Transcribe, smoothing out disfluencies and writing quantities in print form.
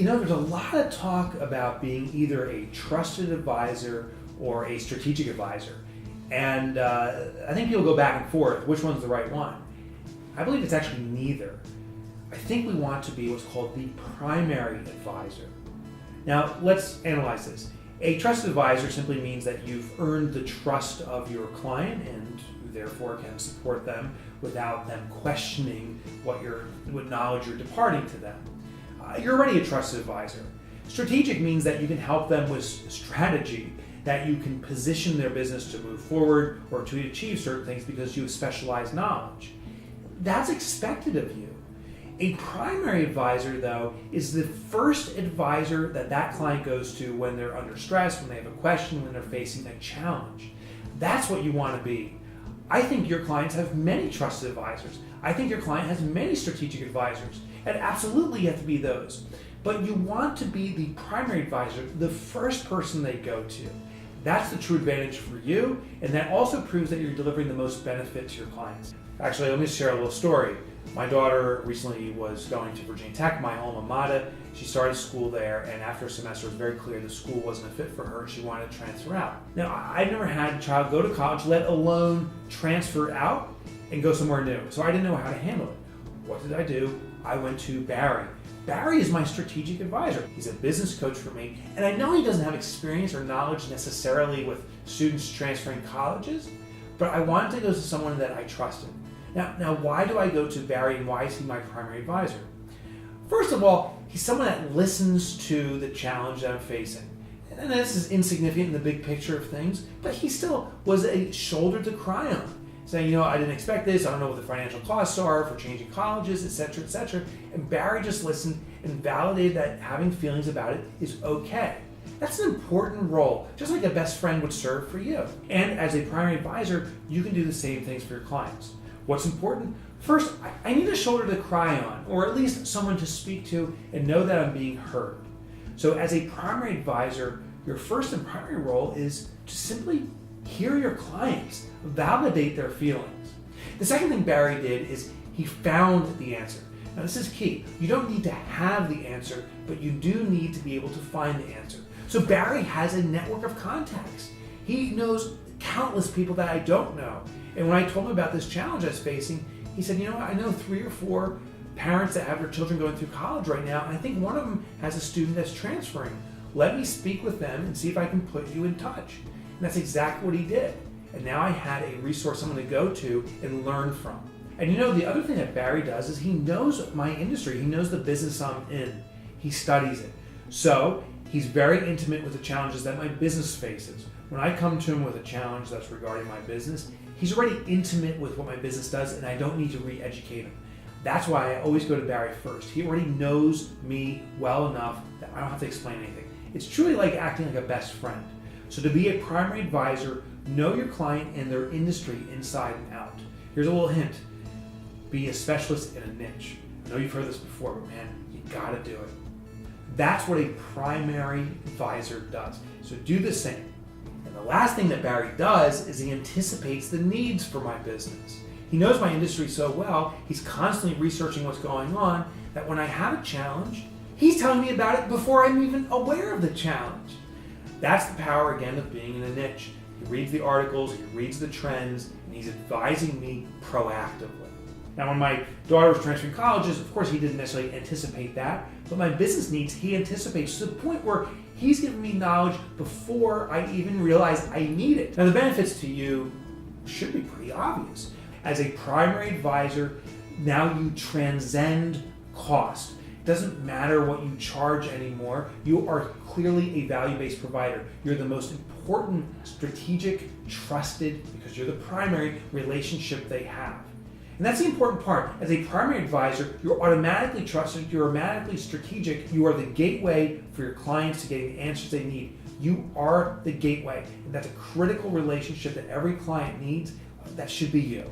There's a lot of talk about being either a trusted advisor or a strategic advisor. And I think people go back and forth, which one's the right one? I believe it's actually neither. I think we want to be what's called the primary advisor. Now, let's analyze this. A trusted advisor simply means that you've earned the trust of your client and therefore can support them without them questioning what knowledge you're departing to them. You're already a trusted advisor. Strategic means that you can help them with strategy, that you can position their business to move forward or to achieve certain things because you have specialized knowledge. That's expected of you. A primary advisor, though, is the first advisor that client goes to when they're under stress, when they have a question, when they're facing a challenge. That's what you want to be. I think your clients have many trusted advisors. I think your client has many strategic advisors, and absolutely you have to be those. But you want to be the primary advisor, the first person they go to. That's the true advantage for you, and that also proves that you're delivering the most benefit to your clients. Actually, let me share a little story. My daughter recently was going to Virginia Tech, my alma mater. She started school there, and after a semester it was very clear the school wasn't a fit for her and she wanted to transfer out. Now, I've never had a child go to college, let alone transfer out and go somewhere new. So I didn't know how to handle it. What did I do? I went to Barry. Barry is my strategic advisor. He's a business coach for me, and I know he doesn't have experience or knowledge necessarily with students transferring colleges, but I wanted to go to someone that I trusted. Now, why do I go to Barry, and why is he my primary advisor? First of all, he's someone that listens to the challenge that I'm facing. And this is insignificant in the big picture of things, but he still was a shoulder to cry on, saying, I didn't expect this, I don't know what the financial costs are for changing colleges, etc., etc. And Barry just listened and validated that having feelings about it is okay. That's an important role, just like a best friend would serve for you. And as a primary advisor, you can do the same things for your clients. What's important? First, I need a shoulder to cry on, or at least someone to speak to and know that I'm being heard. So as a primary advisor, your first and primary role is to simply hear your clients, validate their feelings. The second thing Barry did is he found the answer. Now this is key. You don't need to have the answer, but you do need to be able to find the answer. So Barry has a network of contacts. He knows countless people that I don't know. And when I told him about this challenge I was facing, he said, I know 3 or 4 parents that have their children going through college right now, and I think one of them has a student that's transferring. Let me speak with them and see if I can put you in touch. And that's exactly what he did. And now I had a resource someone to go to and learn from. And the other thing that Barry does is he knows my industry. He knows the business I'm in. He studies it. So he's very intimate with the challenges that my business faces. When I come to him with a challenge that's regarding my business, he's already intimate with what my business does, and I don't need to re-educate him. That's why I always go to Barry first. He already knows me well enough that I don't have to explain anything. It's truly like acting like a best friend. So to be a primary advisor, know your client and their industry inside and out. Here's a little hint. Be a specialist in a niche. I know you've heard this before, but man, you gotta do it. That's what a primary advisor does. So do the same. And the last thing that Barry does is he anticipates the needs for my business. He knows my industry so well, he's constantly researching what's going on, that when I have a challenge, he's telling me about it before I'm even aware of the challenge. That's the power, again, of being in a niche. He reads the articles, he reads the trends, and he's advising me proactively. Now, when my daughter was transferring colleges, of course, he didn't necessarily anticipate that, but my business needs, he anticipates to the point where he's giving me knowledge before I even realize I need it. Now, the benefits to you should be pretty obvious. As a primary advisor, now you transcend cost. It doesn't matter what you charge anymore. You are clearly a value-based provider. You're the most important, strategic, trusted, because you're the primary relationship they have. And that's the important part. As a primary advisor, you're automatically trusted, you're automatically strategic, you are the gateway for your clients to getting the answers they need. You are the gateway, and that's a critical relationship that every client needs. That should be you.